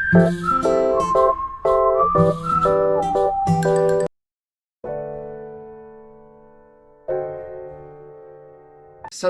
So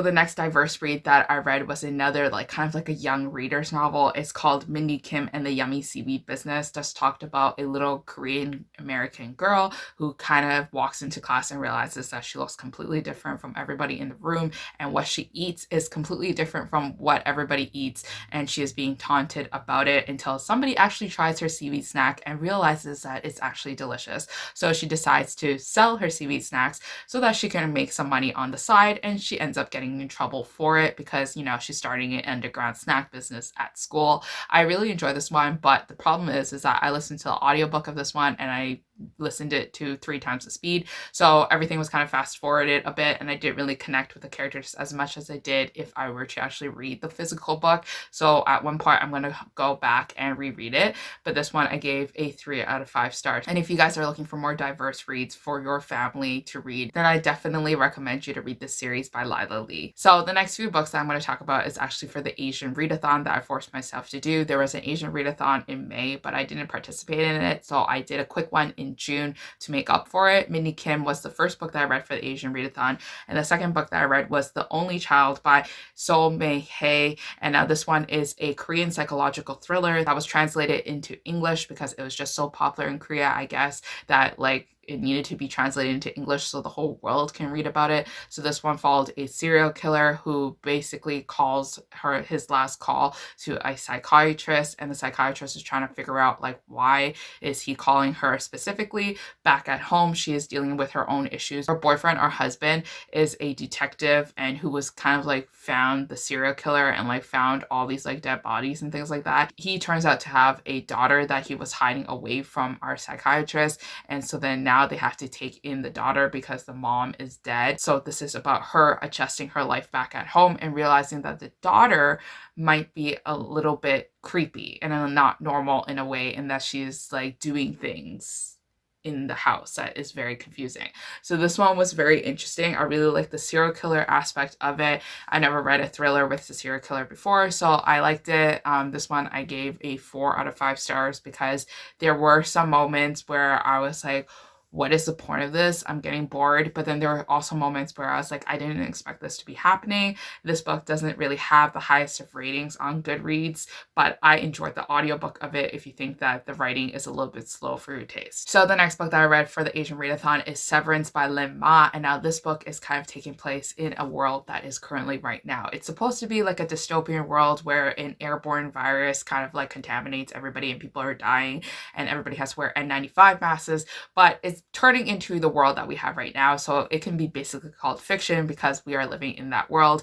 the next diverse read that I read was another like kind of like a young reader's novel. It's called Minnie Kim and the Yummy Seaweed Business. Just talked about a little Korean American girl who kind of walks into class and realizes that she looks completely different from everybody in the room, and what she eats is completely different from what everybody eats, and she is being taunted about it until somebody actually tries her seaweed snack and realizes that it's actually delicious. So she decides to sell her seaweed snacks so that she can make some money on the side, and she ends up getting in trouble for it because, you know, she's starting an underground snack business at school. I really enjoy this one, but the problem is that I listened to the audiobook of this one and I listened it to 3 times the speed. So everything was kind of fast forwarded a bit, and I didn't really connect with the characters as much as I did if I were to actually read the physical book. So at one point I'm going to go back and reread it, but this one I gave a 3 out of 5 stars. And if you guys are looking for more diverse reads for your family to read, then I definitely recommend you to read this series by Lila Lee. So the next few books that I'm going to talk about is actually for the Asian readathon that I forced myself to do. There was an Asian readathon in May, but I didn't participate in it, so I did a quick one in June to make up for it. Minnie Kim was the first book that I read for the Asian readathon, and the second book that I read was The Only Child by So Mei Hei, and now this one is a Korean psychological thriller that was translated into English because it was just so popular in Korea, I guess, that like it needed to be translated into English so the whole world can read about it. So this one followed a serial killer who basically calls his last call to a psychiatrist, and the psychiatrist is trying to figure out like why is he calling her specifically. Back at home, she is dealing with her own issues. Her boyfriend or husband is a detective and who was kind of like found the serial killer and like found all these like dead bodies and things like that. He turns out to have a daughter that he was hiding away from our psychiatrist, and so then now they have to take in the daughter because the mom is dead. So this is about her adjusting her life back at home and realizing that the daughter might be a little bit creepy and not normal in a way, and that she's like doing things in the house that is very confusing. So this one was very interesting. I really like the serial killer aspect of it. I never read a thriller with the serial killer before, so I liked it. This one I gave a 4 out of 5 stars because there were some moments where I was like, what is the point of this? I'm getting bored. But then there were also moments where I was like, I didn't expect this to be happening. This book doesn't really have the highest of ratings on Goodreads, but I enjoyed the audiobook of it if you think that the writing is a little bit slow for your taste. So the next book that I read for the Asian Readathon is Severance by Lin Ma, and now this book is kind of taking place in a world that is currently right now. It's supposed to be like a dystopian world where an airborne virus kind of like contaminates everybody and people are dying and everybody has to wear N95 masks, but it's turning into the world that we have right now, so it can be basically called fiction because we are living in that world.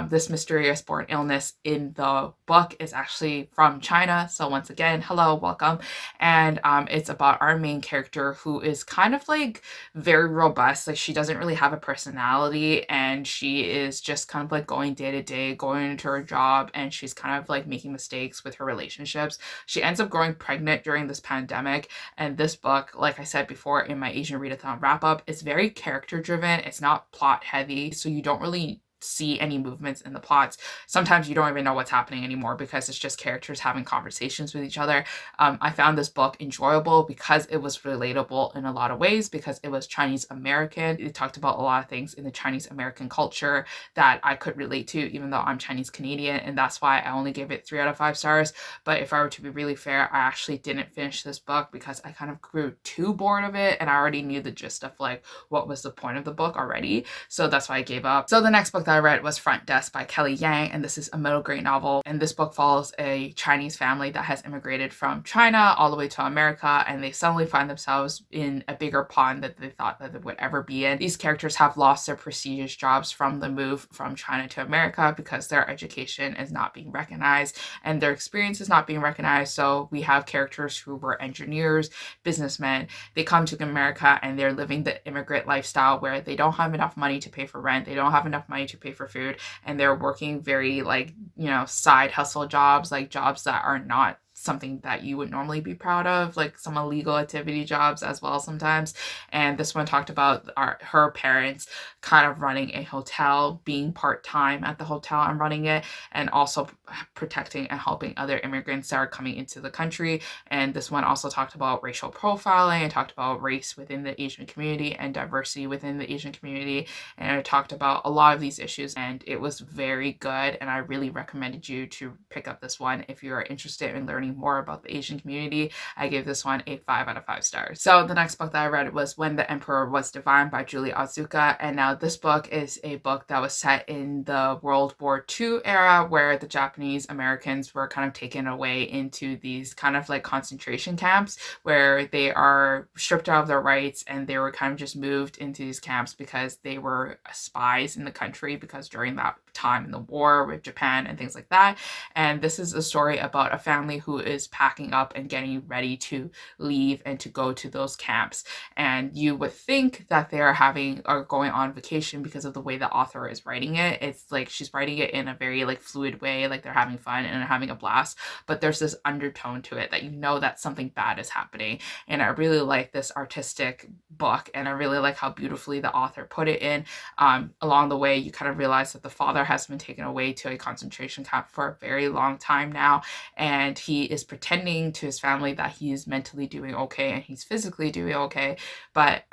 This mysterious born illness in the book is actually from China, so once again, hello, welcome. And it's about our main character who is kind of like very robust. Like she doesn't really have a personality, and she is just kind of like going day to day, going into her job, and she's kind of like making mistakes with her relationships. She ends up growing pregnant during this pandemic, and this book, like I said before in my Asian Readathon wrap up, is very character driven. It's not plot heavy, so you don't really see any movements in the plots. Sometimes you don't even know what's happening anymore because it's just characters having conversations with each other. I found this book enjoyable because it was relatable in a lot of ways, because it was Chinese American. It talked about a lot of things in the Chinese American culture that I could relate to, even though I'm Chinese Canadian, and that's why I only gave it 3 out of 5 stars. But if I were to be really fair, I actually didn't finish this book because I kind of grew too bored of it, and I already knew the gist of like what was the point of the book already. So that's why I gave up. So the next book that I read was Frontdesk by Kelly Yang, and this is a middle grade novel, and this book follows a Chinese family that has immigrated from China all the way to America, and they suddenly find themselves in a bigger pond that they thought that they would ever be in. These characters have lost their prestigious jobs from the move from China to America because their education is not being recognized and their experience is not being recognized. So we have characters who were engineers, businessmen. They come to America and they're living the immigrant lifestyle where they don't have enough money to pay for rent, they don't have enough money to pay for food, and they're working very like, you know, side hustle jobs, like jobs that are not something that you would normally be proud of, like some illegal activity jobs as well sometimes. And this one talked about her parents kind of running a hotel, being part-time at the hotel and running it, and also protecting and helping other immigrants that are coming into the country. And this one also talked about racial profiling, and talked about race within the Asian community and diversity within the Asian community. And it talked about a lot of these issues, and it was very good. And I really recommended you to pick up this one if you are interested in learning more about the Asian community. I gave this one a 5 out of 5 stars. So the next book that I read was When the Emperor Was Divine by Julie Otsuka. And now this book is a book that was set in the World War II era, where the Japanese Americans were kind of taken away into these kind of like concentration camps where they are stripped out of their rights, and they were kind of just moved into these camps because they were spies in the country, because during that time in the war with Japan and things like that. And this is a story about a family who is packing up and getting ready to leave and to go to those camps. And you would think that they are going on vacation because of the way the author is writing it. It's like she's writing it in a very like fluid way, like they're having fun and having a blast, but there's this undertone to it that you know that something bad is happening. And I really like this artistic book, and I really like how beautifully the author put it in. Along the way, you kind of realize that the father has been taken away to a concentration camp for a very long time now, and he is pretending to his family that he is mentally doing okay and he's physically doing okay, but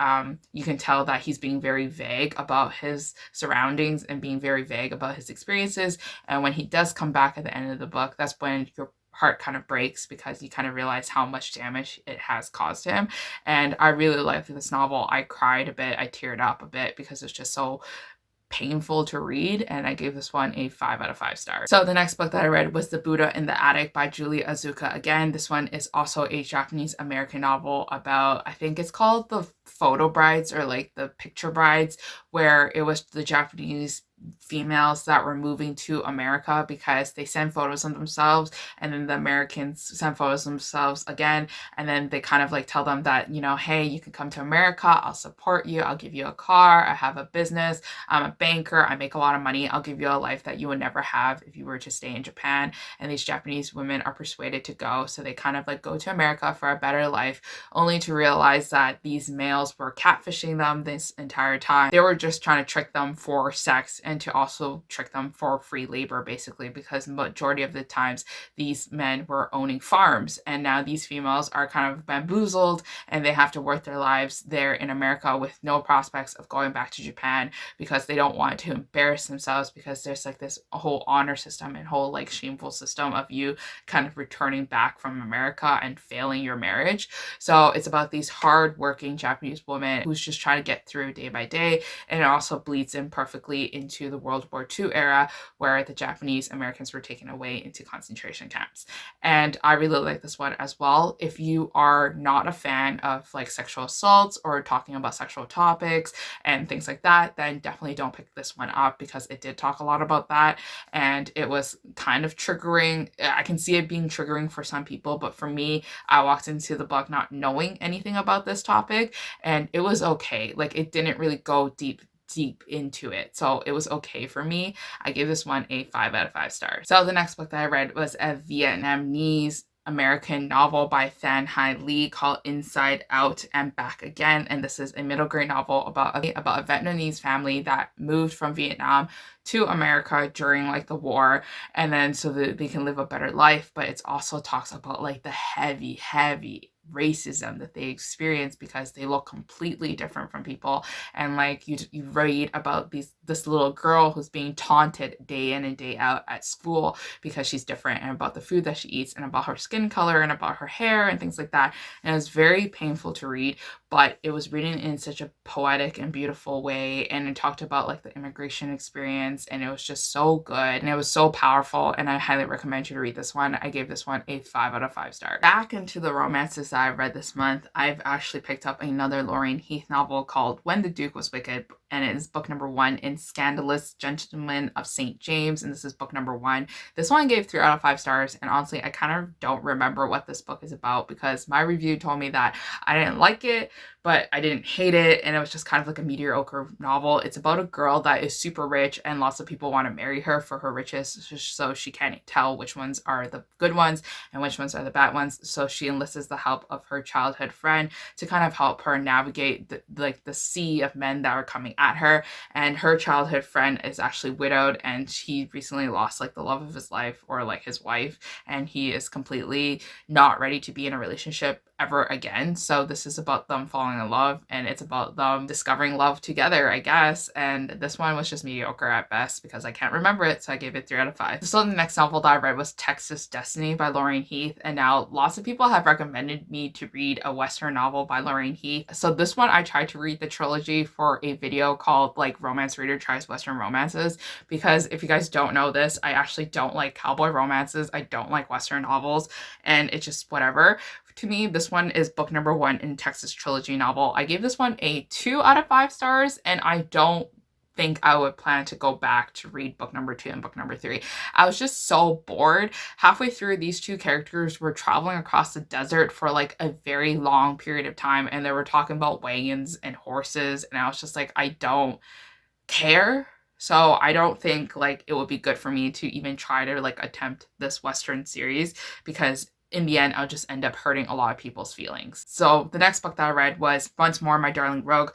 you can tell that he's being very vague about his surroundings and being very vague about his experiences. And when he does come back at the end of the book, that's when your heart kind of breaks, because you kind of realize how much damage it has caused him. And I really liked this novel. I cried a bit, I teared up a bit, because it's just so painful to read, and I gave this one a 5 out of 5 stars. So the next book that I read was The Buddha in the Attic by Julie Otsuka. Again, this one is also a Japanese American novel about, I think it's called the photo brides, or like the picture brides, where it was the Japanese females that were moving to America because they send photos of themselves, and then the Americans send photos of themselves again, and then they kind of like tell them that, you know, hey, you can come to America, I'll support you, I'll give you a car, I have a business, I'm a banker, I make a lot of money, I'll give you a life that you would never have if you were to stay in Japan. And these Japanese women are persuaded to go, so they kind of like go to America for a better life, only to realize that these males were catfishing them this entire time. They were just trying to trick them for sex, and to also trick them for free labor, basically, because the majority of the times these men were owning farms, and now these females are kind of bamboozled, and they have to work their lives there in America with no prospects of going back to Japan, because they don't want to embarrass themselves, because there's like this whole honor system and whole like shameful system of you kind of returning back from America and failing your marriage. So it's about these hard-working Japanese women who's just trying to get through day by day, and it also bleeds in perfectly into the World War II era, where the Japanese Americans were taken away into concentration camps. And I really like this one as well. If you are not a fan of like sexual assaults or talking about sexual topics and things like that, then definitely don't pick this one up, because it did talk a lot about that, and it was kind of triggering. I can see it being triggering for some people, but for me, I walked into the book not knowing anything about this topic, and it was okay. Like, it didn't really go deep into it, so it was okay for me. I gave this one a 5 out of 5 stars. So the next book that I read was a Vietnamese American novel by Than Hai Lee called Inside Out and Back Again, and this is a middle grade novel about a Vietnamese family that moved from Vietnam to America during like the war, and then so that they can live a better life. But it also talks about like the heavy racism that they experience, because they look completely different from people. And like you read about this little girl who's being taunted day in and day out at school because she's different, and about the food that she eats, and about her skin color, and about her hair, and things like that. And it was very painful to read, but it was written in such a poetic and beautiful way, and it talked about like the immigration experience, and it was just so good, and it was so powerful, and I highly recommend you to read this one. I gave this one a 5 out of 5 stars. Back into the romances that I've read this month, I've actually picked up another Lorraine Heath novel called When the Duke Was Wicked, and it is book number 1 in Scandalous Gentlemen of St. James, and this is book number 1. This one I gave 3 out of 5 stars, and honestly, I kind of don't remember what this book is about, because my review told me that I didn't like it, but I didn't hate it, and it was just kind of like a mediocre novel. It's about a girl that is super rich and lots of people want to marry her for her riches, so she can't tell which ones are the good ones and which ones are the bad ones. So she enlists the help of her childhood friend to kind of help her navigate the sea of men that are coming at her. And her childhood friend is actually widowed, and he recently lost like the love of his life, or like his wife, and he is completely not ready to be in a relationship ever again. So this is about them falling in love, and it's about them discovering love together, I guess. And this one was just mediocre at best because I can't remember it, so I gave it 3 out of 5. So the next novel that I read was Texas Destiny by Lorraine Heath, and now lots of people have recommended me to read a Western novel by Lorraine Heath. So this one I tried to read the trilogy for a video called like Romance Reader Tries Western Romances, because if you guys don't know this, I actually don't like cowboy romances. I don't like Western novels, and it's just whatever. To me, this one is book number 1 in Texas trilogy novel. I gave this one a 2 out of 5 stars, and I don't think I would plan to go back to read book number 2 and book number 3. I was just so bored. Halfway through, these two characters were traveling across the desert for like a very long period of time, and they were talking about wagons and horses, and I was just like, I don't care. So I don't think like it would be good for me to even try to like attempt this Western series, because in the end, I'll just end up hurting a lot of people's feelings. So the next book that I read was Once More, My Darling Rogue,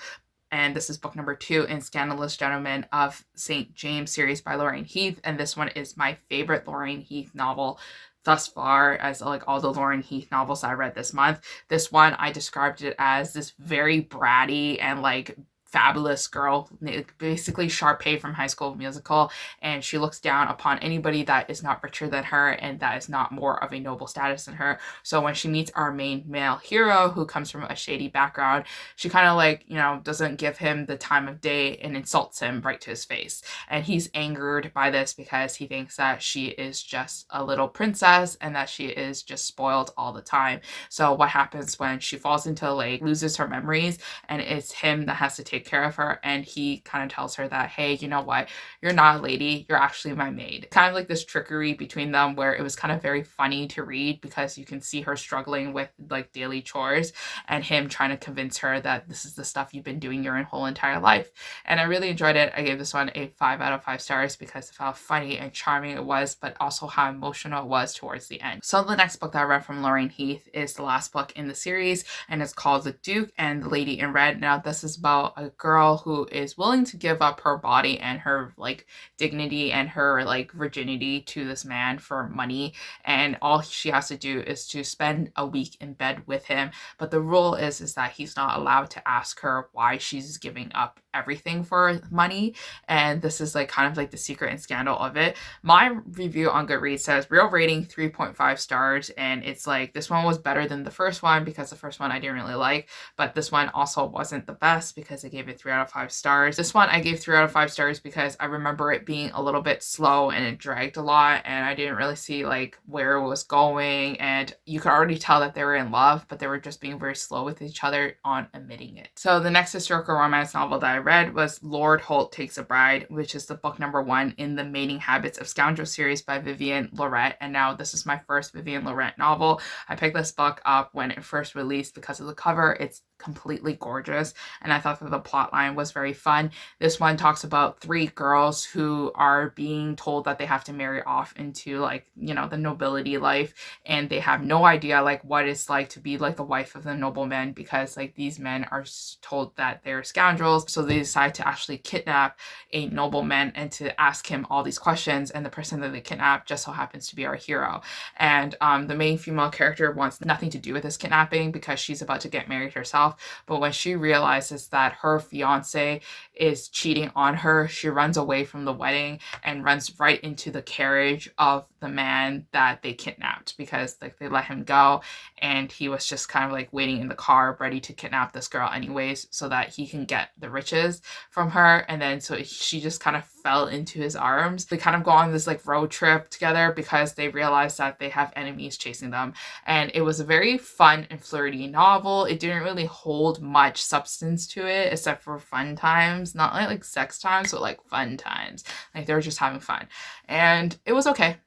and this is book number 2 in Scandalous Gentlemen of St. James series by Lorraine Heath, and this one is my favorite Lorraine Heath novel thus far, as like all the Lorraine Heath novels I read this month. This one, I described it as this very bratty and like fabulous girl, basically Sharpay from High School Musical, and she looks down upon anybody that is not richer than her and that is not more of a noble status than her. So when she meets our main male hero, who comes from a shady background, she kind of like, you know, doesn't give him the time of day and insults him right to his face. And he's angered by this because he thinks that she is just a little princess and that she is just spoiled all the time. So what happens when she falls into a lake, loses her memories, and it's him that has to take care of her, and he kind of tells her that, hey, you know what, you're not a lady, you're actually my maid. Kind of like this trickery between them, where it was kind of very funny to read because you can see her struggling with like daily chores and him trying to convince her that this is the stuff you've been doing your whole entire life. And I really enjoyed it. I gave this one a 5 out of 5 stars because of how funny and charming it was, but also how emotional it was towards the end. So the next book that I read from Lorraine Heath is the last book in the series, and it's called The Duke and the Lady in Red. Now this is about a girl who is willing to give up her body and her like dignity and her like virginity to this man for money, and all she has to do is to spend a week in bed with him. But the rule is that he's not allowed to ask her why she's giving up everything for money, and this is like kind of like the secret and scandal of it. My review on Goodreads says real rating 3.5 stars, and it's like this one was better than the first one because the first one I didn't really like, but this one also wasn't the best because I gave it 3 out of 5 stars. This one I gave 3 out of 5 stars because I remember it being a little bit slow and it dragged a lot, and I didn't really see like where it was going, and you could already tell that they were in love, but they were just being very slow with each other on admitting it. So the next historical romance novel that I read was Lord Holt Takes a Bride, which is the book number 1 in the Mating Habits of Scoundrels series by Vivienne Lorette, and now this is my first Vivienne Lorette novel. I picked this book up when it first released because of the cover. It's completely gorgeous, and I thought that the plot line was very fun. This one talks about 3 girls who are being told that they have to marry off into like, you know, the nobility life, and they have no idea like what it's like to be like the wife of the nobleman, because like these men are told that they're scoundrels. So they decide to actually kidnap a nobleman and to ask him all these questions, and the person that they kidnap just so happens to be our hero. And the main female character wants nothing to do with this kidnapping because she's about to get married herself. But when she realizes that her fiance is cheating on her, she runs away from the wedding and runs right into the carriage of the man that they kidnapped, because like they let him go and he was just kind of like waiting in the car ready to kidnap this girl anyways so that he can get the riches from her. And then so she just kind of fell into his arms. They kind of go on this like road trip together because they realize that they have enemies chasing them. And it was a very fun and flirty novel. It didn't really hold much substance to it except for fun times, not like sex times, but like fun times. Like they were just having fun, and it was okay.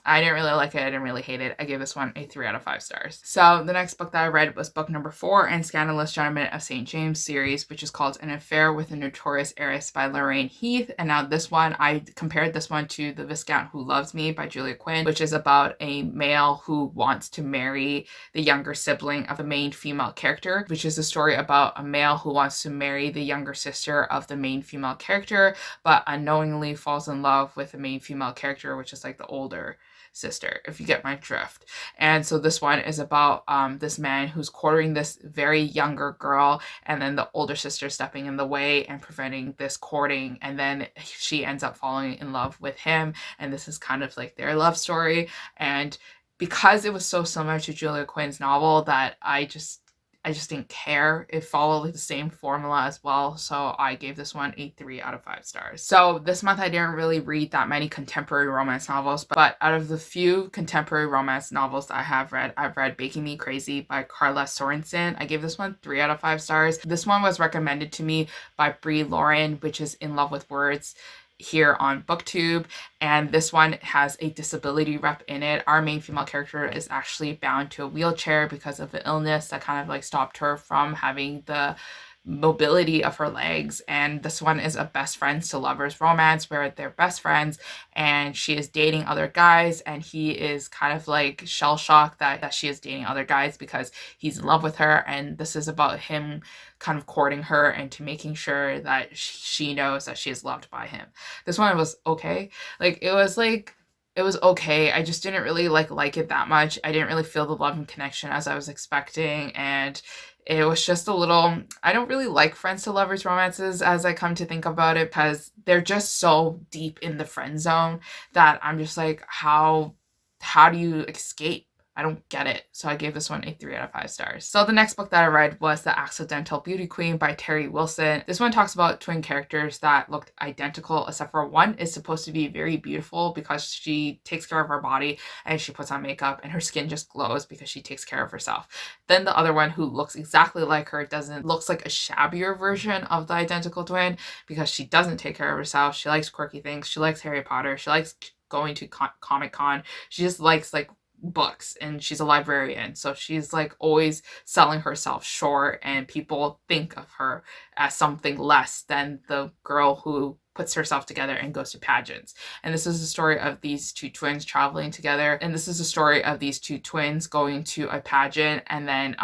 I didn't really like it. I didn't really hate it. I gave this one a 3 out of 5 stars. So the next book that I read was book number 4 in Scandalous Gentlemen of St. James series, which is called An Affair with a Notorious Heiress by Lorraine Heath. And now this one, I compared this one to The Viscount Who Loves Me by Julia Quinn, which is about a male who wants to marry the younger sibling of the main female character, which is a story about a male who wants to marry the younger sister of the main female character, but unknowingly falls in love with the main female character, which is like the older sister, if you get my drift. And so this one is about this man who's courting this very younger girl, and then the older sister stepping in the way and preventing this courting, and then she ends up falling in love with him, and this is kind of like their love story. And because it was so similar to Julia Quinn's novel, that I just didn't care. It followed the same formula as well, so I gave this one a 3 out of 5 stars. So this month I didn't really read that many contemporary romance novels, but out of the few contemporary romance novels that I've read Baking Me Crazy by Carla Sorensen. I gave this one 3 out of 5 stars. This one was recommended to me by Brie Lauren, which is In Love with Words, here on BookTube, and this one has a disability rep in it. Our main female character is actually bound to a wheelchair because of an illness that kind of like stopped her from having the mobility of her legs. And this one is a best friends to lovers romance where they're best friends, and she is dating other guys, and he is kind of like shell-shocked that she is dating other guys because he's in love with her. And this is about him kind of courting her and to making sure that she knows that she is loved by him. This one was okay. It was okay. I just didn't really like it that much. I didn't really feel the love and connection as I was expecting, and it was just a little, I don't really like friends to lovers romances as I come to think about it, because they're just so deep in the friend zone that I'm just like, how do you escape? I don't get it. So I gave this one a 3 out of 5 stars. So the next book that I read was The Accidental Beauty Queen by Terry Wilson. This one talks about twin characters that looked identical, except for one is supposed to be very beautiful because she takes care of her body and she puts on makeup and her skin just glows because she takes care of herself. Then the other one, who looks exactly like her, looks like a shabbier version of the identical twin because she doesn't take care of herself. She likes quirky things. She likes Harry Potter. She likes going to Comic-Con. She just likes books, and she's a librarian, so she's always selling herself short, and people think of her as something less than the girl who puts herself together and goes to pageants. And this is the story of these two twins traveling together, and this is the story of these two twins going to a pageant, and then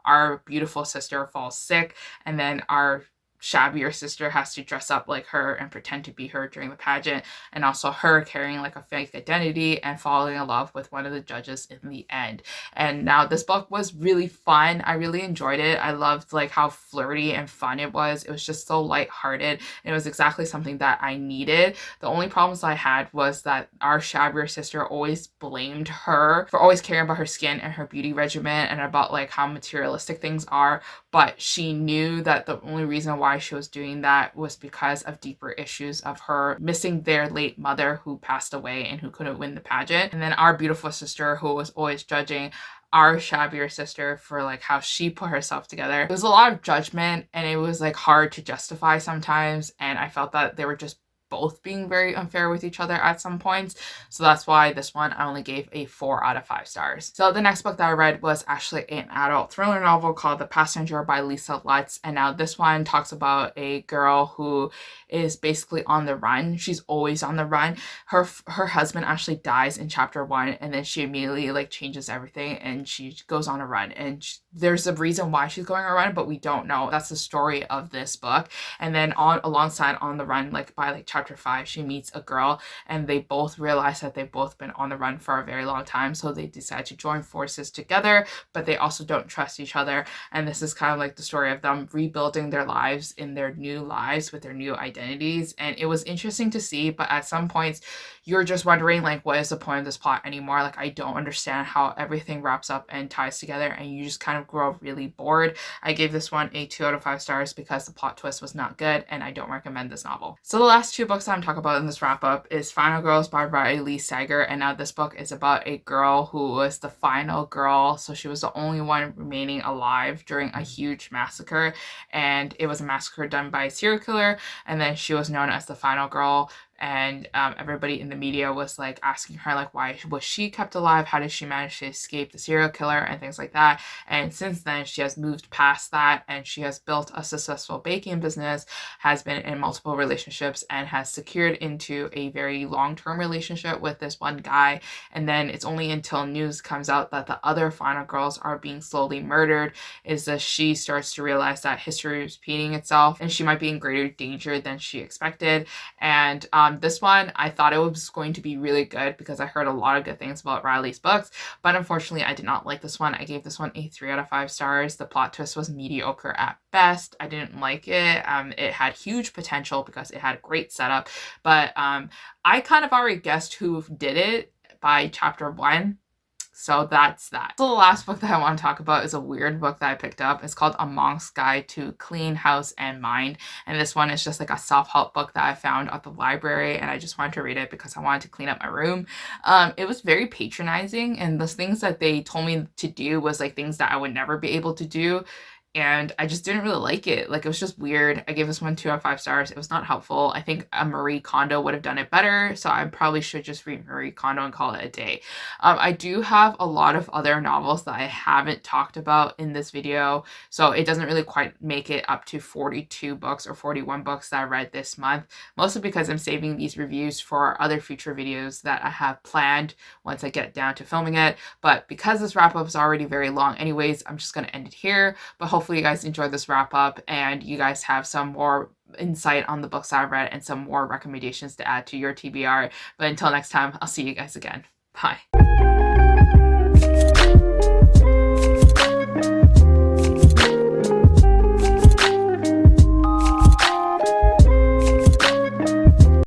our beautiful sister falls sick, and then our shabbier sister has to dress up like her and pretend to be her during the pageant, and also her carrying a fake identity and falling in love with one of the judges in the end. And now this book was really fun. I really enjoyed it. I loved how flirty and fun it was. It was just so lighthearted, and it was exactly something that I needed. The only problems I had was that our shabbier sister always blamed her for always caring about her skin and her beauty regimen and about how materialistic things are, but she knew that the only reason why she was doing that was because of deeper issues of her missing their late mother who passed away and who couldn't win the pageant. And then our beautiful sister, who was always judging our shabbier sister for how she put herself together. It was a lot of judgment, and it was hard to justify sometimes, and I felt that they were just both being very unfair with each other at some points. So that's why this one I only gave a 4 out of 5 stars. So the next book that I read was actually an adult thriller novel called The Passenger by Lisa Lutz. And now this one talks about a girl who is basically on the run. She's always on the run. Her husband actually dies in chapter 1, and then she immediately changes everything and she goes on a run. And there's a reason why she's going on a run, but we don't know. That's the story of this book. And then alongside On the Run, by chapter 5, she meets a girl, and they both realize that they've both been on the run for a very long time, so they decide to join forces together, but they also don't trust each other. And this is kind of the story of them rebuilding their lives in their new lives with their new identities. And it was interesting to see, but at some points you're just wondering what is the point of this plot anymore? I don't understand how everything wraps up and ties together, and you just kind of grow really bored. I gave this one a 2 out of 5 stars because the plot twist was not good, and I don't recommend this novel. So the last 2 books I'm talking about in this wrap up is Final Girls by Riley Sager. And now this book is about a girl who was the final girl. So she was the only one remaining alive during a huge massacre, and it was a massacre done by a serial killer, and then she was known as the final girl. and everybody in the media was like asking her like why was she kept alive, how did she manage to escape the serial killer and things like that. And since then she has moved past that, and she has built a successful baking business, has been in multiple relationships, and has secured into a very long-term relationship with this one guy. And then it's only until news comes out that the other final girls are being slowly murdered is that she starts to realize that history is repeating itself and she might be in greater danger than she expected. And this one, I thought it was going to be really good because I heard a lot of good things about Riley's books, but unfortunately I did not like this one. I gave this one a 3 out of 5 stars. The plot twist was mediocre at best. I didn't like it. It had huge potential because it had a great setup, but I kind of already guessed who did it by chapter 1. So that's that. So the last book that I want to talk about is a weird book that I picked up. It's called A Monk's Guide to Clean House and Mind. And this one is just like a self-help book that I found at the library, and I just wanted to read it because I wanted to clean up my room. It was very patronizing, and the things that they told me to do was like things that I would never be able to do. And I just didn't really like it. Like, it was just weird. I gave this one 2 out of 5 stars. It was not helpful. I think a Marie Kondo would have done it better. So I probably should just read Marie Kondo and call it a day. I do have a lot of other novels that I haven't talked about in this video. So it doesn't really quite make it up to 42 books or 41 books that I read this month. Mostly because I'm saving these reviews for other future videos that I have planned once I get down to filming it. But because this wrap up is already very long anyways, I'm just going to end it here. But hopefully you guys enjoyed this wrap up and you guys have some more insight on the books I've read and some more recommendations to add to your TBR. But until next time, I'll see you guys again. Bye.